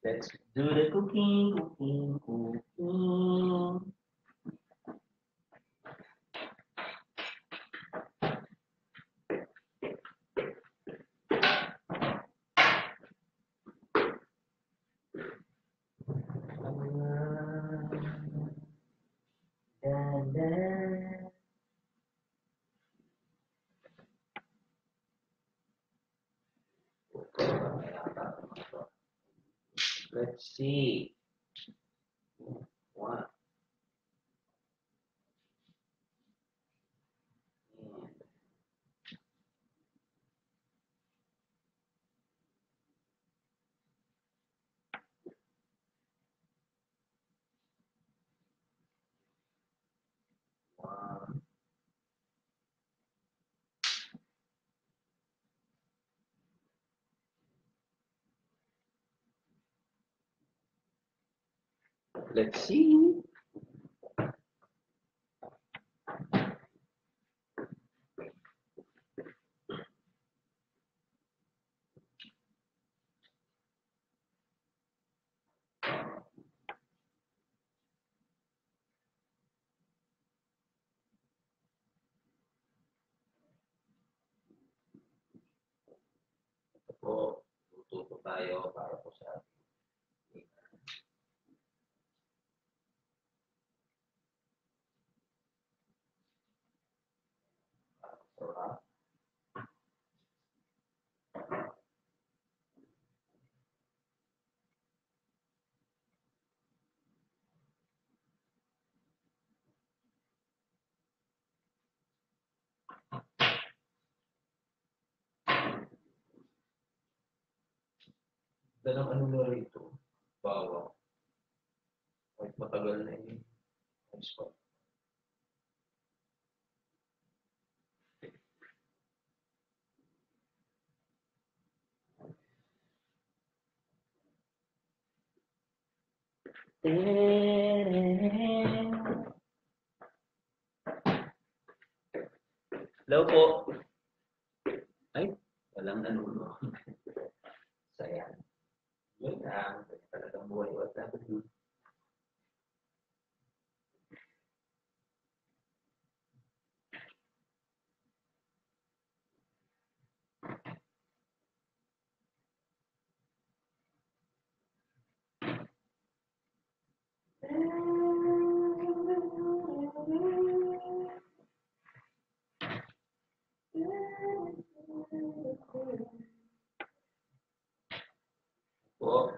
Let's do the cooking. Let's see. One. One. Let's see. Ito po, tututo tayo para po sa sarap. Dalang ano na rito? Bawang. Kahit matagal na yun. Ayos pa. Hello po. Ay, walang nanuno. Sayang. Yun lang. Talagang buhay. Wala dapat yun. Po,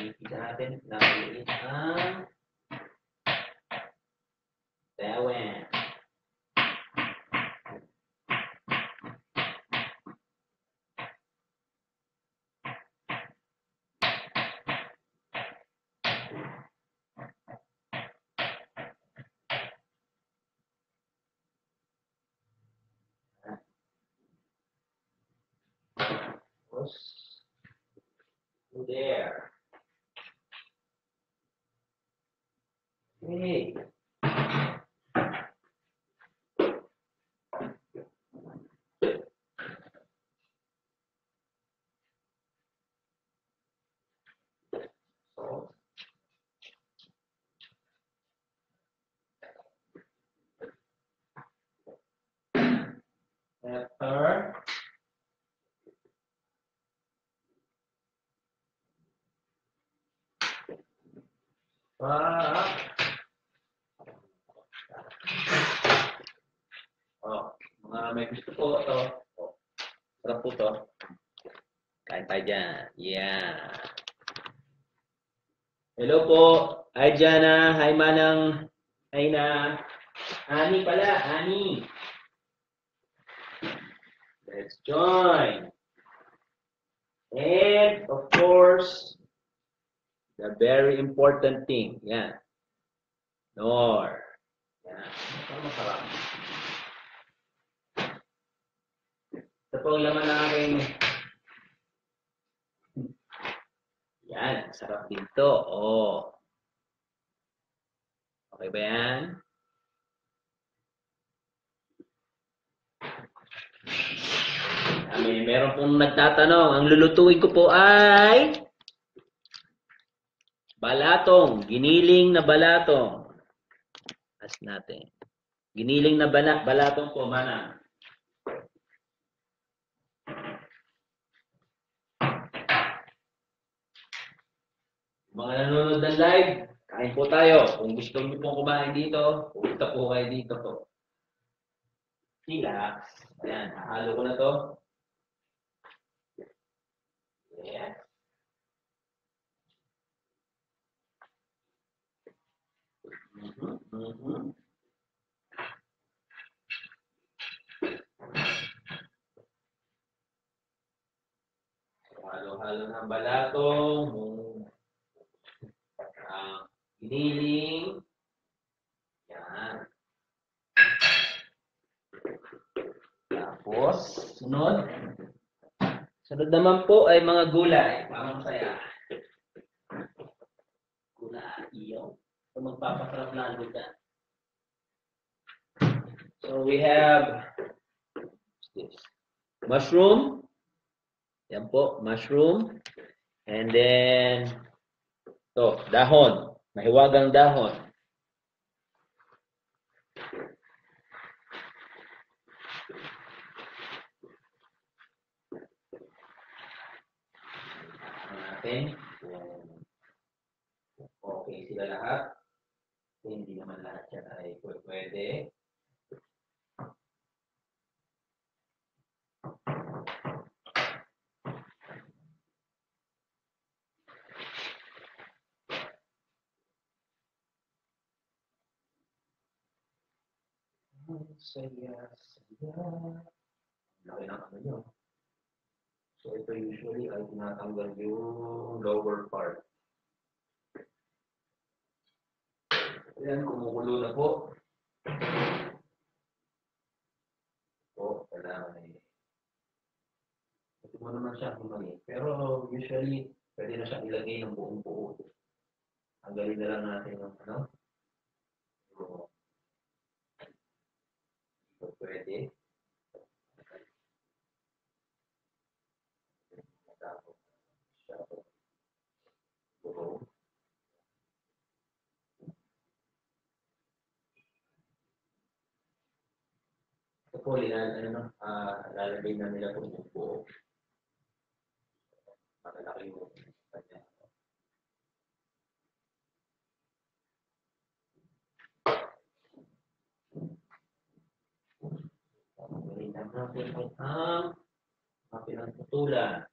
ikita natin na maliit ang Tawen. There. Hey. Pepper. Oh, mga may gusto po ito. Oh, sarap po ito. Kain tayo dyan. Yeah. Hello po. Hi, Jana. Hi, Manang. Hi na. Ani pala. Ani. Let's join. And, of course, the very important thing. Yan. Nor. Yan. Ito masarap. Ito po ang laman ng aking... Yan. Sarap dito. Oh. Okay ba yan? Meron pong nagtatanong. Ang lulutuin ko po ay... Balatong. Giniling na balatong. As natin. Giniling na balatong po, mana. Mga nanonood ng live, kain po tayo. Kung gusto niyo pong kumain dito, pumunta po kayo dito po. Relax. Ayan, hahalo ko na to. Ayan. Halo-halo ng balatong, giniling. Yan. Tapos, sunod. Sunod naman po ay mga gulay. Para masaya. Gulay, iyo. So, magpapasarap na agad. So, we have this. Mushroom. Yan po, mushroom. And then, to, dahon. Mahiwagang dahon. Natin. Okay sila lahat. Hindi naman lahat yan ay pwede. Saya. Laki ng ano nyo. So, ito usually ay tinatanggal yung lower part. Ayan, kumukulo na po. O, kailangan ay ito mo naman siya kumali. Pero usually, pwede na siya ilagay ng buong buo. Tanggalin na lang natin yung ano. So, ito pwede. Tapos, siya po. So, ito po, lalagay na nila itong buo. Makalaki mo. Kanya. Ganyan natin ang pinagputulan.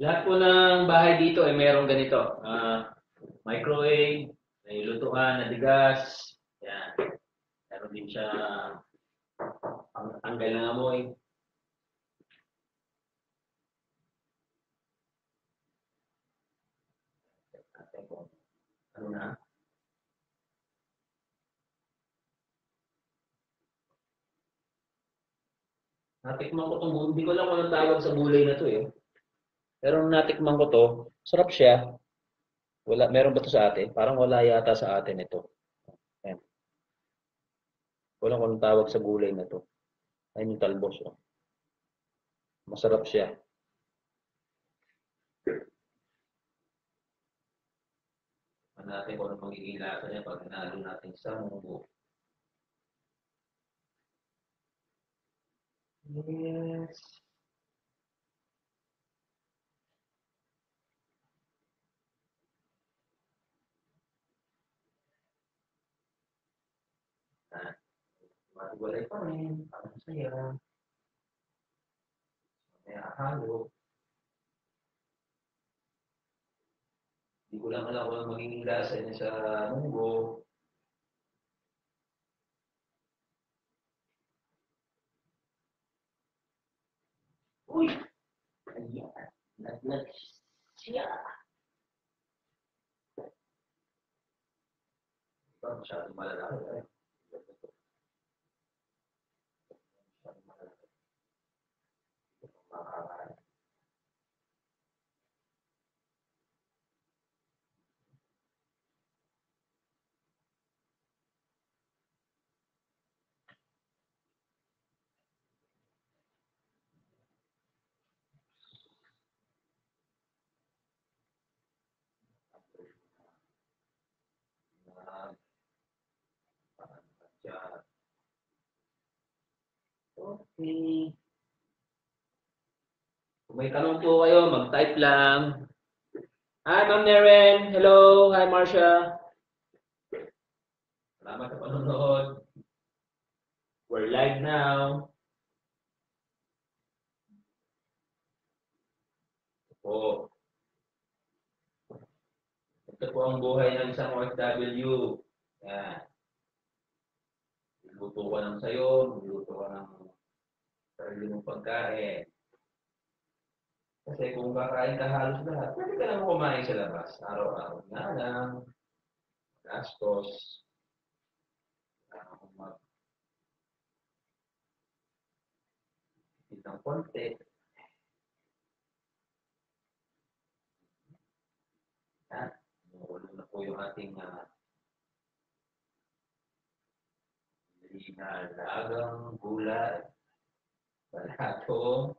Lahat po ng bahay dito ay mayroong ganito. Microwave, may lutuan na bigas. Yan. Meron din siya tanggal ng amoy. Ano na? Natikman ko itong hindi ko lang kung anong tawag sa gulay na to eh. Pero nung natikman ko to, sarap siya. Wala, meron ba to sa atin? Parang wala yata sa atin ito. Ayan. Wala kung anong tawag sa gulay na to. Ayun yung talbos. Oh. Masarap siya. Natin kung ano magiging lasa niya pag hinalo natin sa munggo. Yes. Matiwalay pa rin. Parang saya. May halo. Hindi ko lang alam kung ano magiging lasa niya sa munggo. Uy! Ayan. Naglag siya. Ito, masyadong malalaki. Masyadong malalaki. Okay. Kung may tanong po kayo, mag-type lang. Hi, Ma'am Neren. Hello. Hi, Marcia. Salamat sa panonood. We're live now. Po. Ito po ang buhay ng isang OFW. Yan. Luto ka ng sayo, luto ka ng sarili mong pagkain. Kasi kung kakain ka halos lahat, pwede ka naman kumain sa labas. Araw-araw nga lang. Gastos. Mag-eat ng konti. Yan. Umuulo na po yung ating lagang gulay. Balato.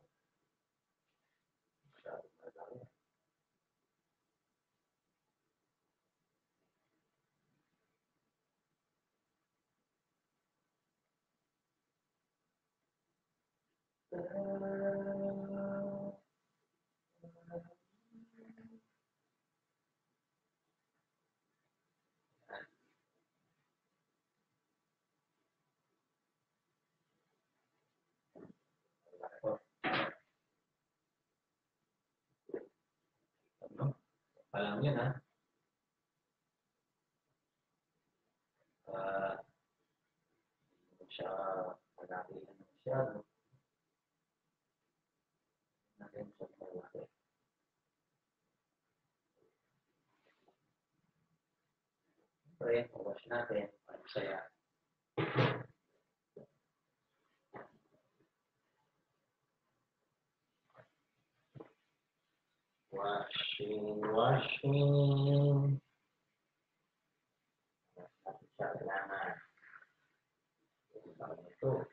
Ano? Alam yun ha. Siya, malaki na siya. Natin siya malaki. Pre, wash natin. Ano saya? Washing. Natin siya kailangan. Ito.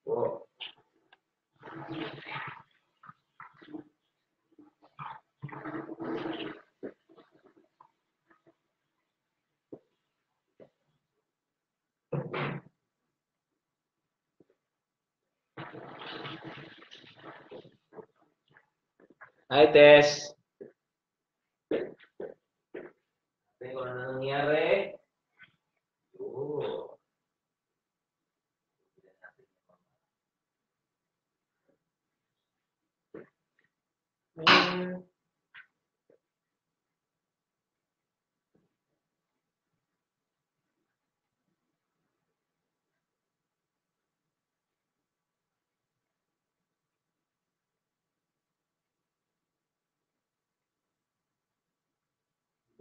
Oh. Hi, Tess. Tingnan ko na nangyari. Oh.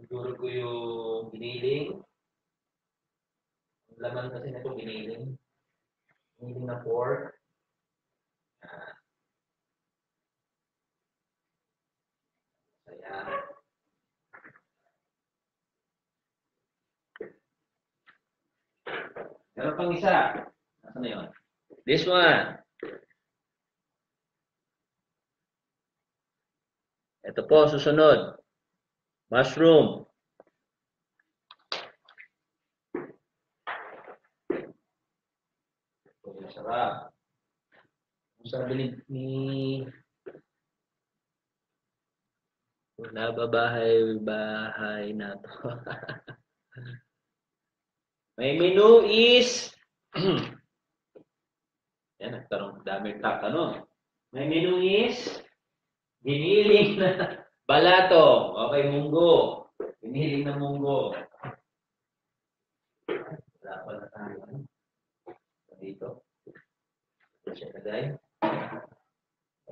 Siguro ko yung giniling. Ang laman kasi na ito giniling. Giniling na pork. Ayan. Meron pang isa. Nasaan na yun? This one. Ito po, susunod. Mushroom. Ito yung sarap. Ang sabi ni nababahay na to. May menu is yan, nagtanong daming tatanong. May menu is giniling na balato. Okay, munggo. Giniling na munggo. Wala pa na tayo. Dito. Siya kagay.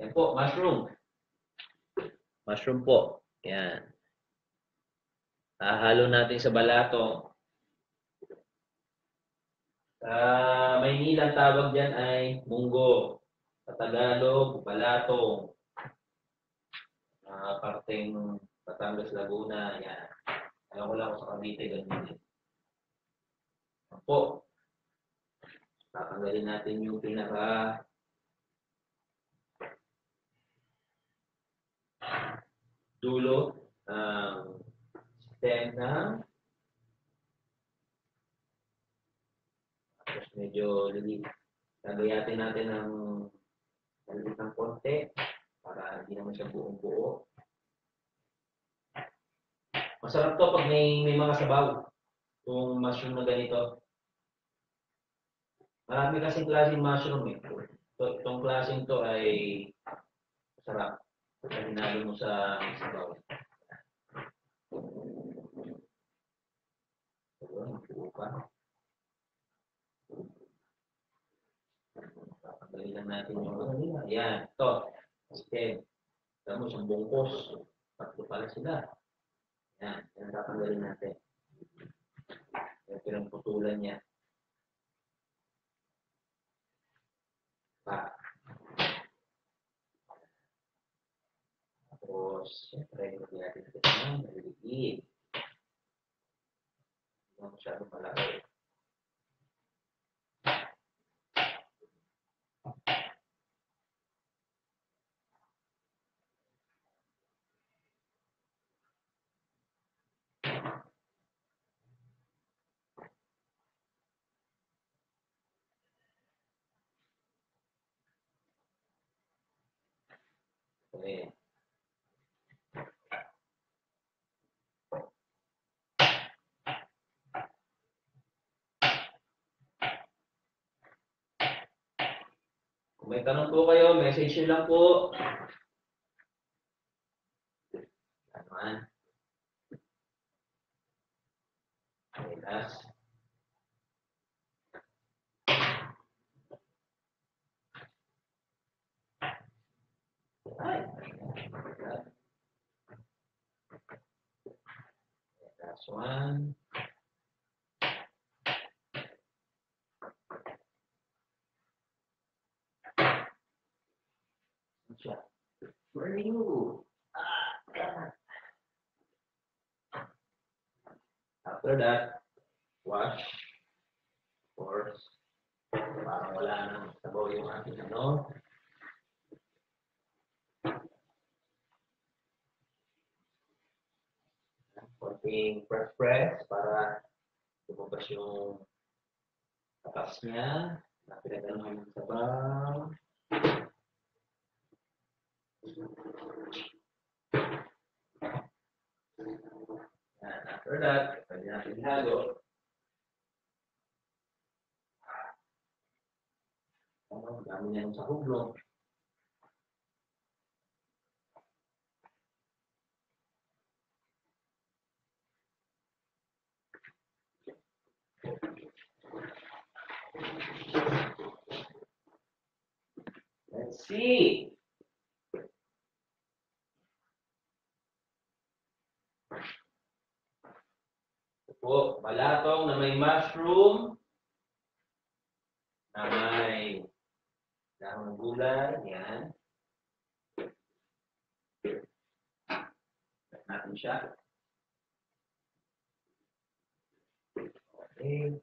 Ayan po, mushroom. Mushroom po. Yan. Hahalo natin sa balato. Sa Maynila, ang tawag dyan ay munggo. Sa Tagalog, balato. Parteng Batangas, Laguna. Yan. Alam ko lang ako sa Cavite, ganyan din. Po. Tatanggalin natin yung pinaka dulo ng stem ng tapos medyo lagayatin natin ng maliit ng konti para hindi naman siya buong-buo. Masarap to pag may mga sabaw. Yung mushroom na ganito. Marami kasing klaseng mushroom eh. Itong klaseng to ay masarap. Pag hinalo mo sa sabaw. Buo pa. Tatanggalin lang natin yung ano nila. Ayan, ito. Stem. Alam mo, isang bungkos. Tatlo pala sila. Ayan, yan tatanggalin natin. Ito yung putulan niya. Tapos, siyempre, hindi natin ito ng maliliit. Hindi na masyado malaki. Okay. Kung may tanong po kayo, message nyo lang po. Anuan. Okay, last. Ay. Last one. Where are you? After that, wash. Of course. Parang wala nang sabaw yung ating ano. Konting press para lumabas yung tapas niya. Napinagano yung sabaw. And after that, pwede natin ihalo. Dami niya yung sahog, no? Let's see. Ito po, balatong na may mushroom, na may dahon ng gulay. Yan. Tignan natin siya. Okay.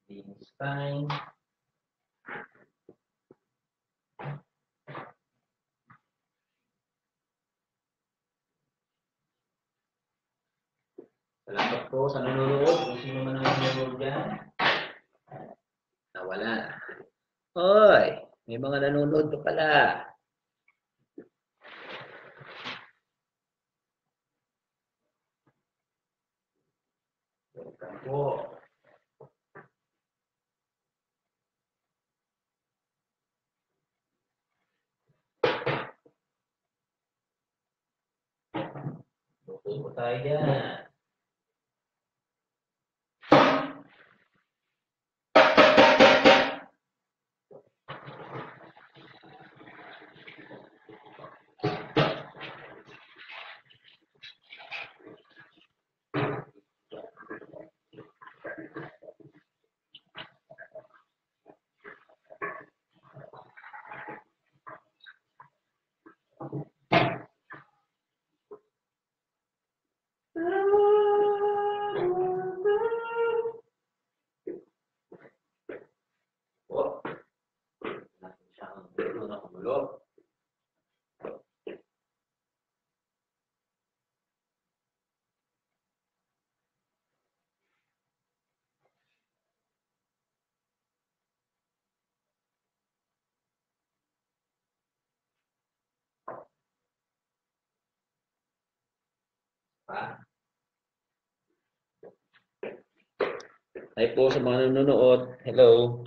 Beans time. Salamat po sa nanonood. Kung sino man ang nanonood dyan. Nawala. Hoy, may mga nanonood pa pala. Welcome po. Luto po tayo dyan. Ang gulo na kumulo. Hi po sa mga nanonood. Hello.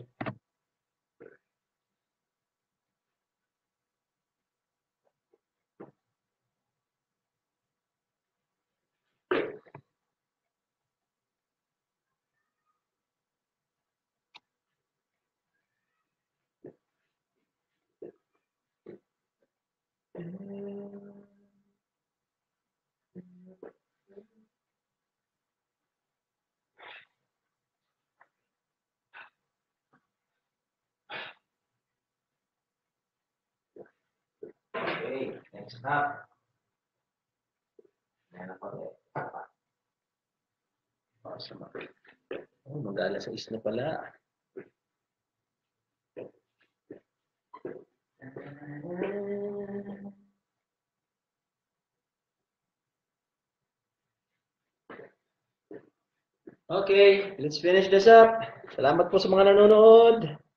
Okay, next up. Ayan ako ulit. Oh, mag-alas 6 na pala. Okay, let's finish this up. Salamat po sa mga nanonood.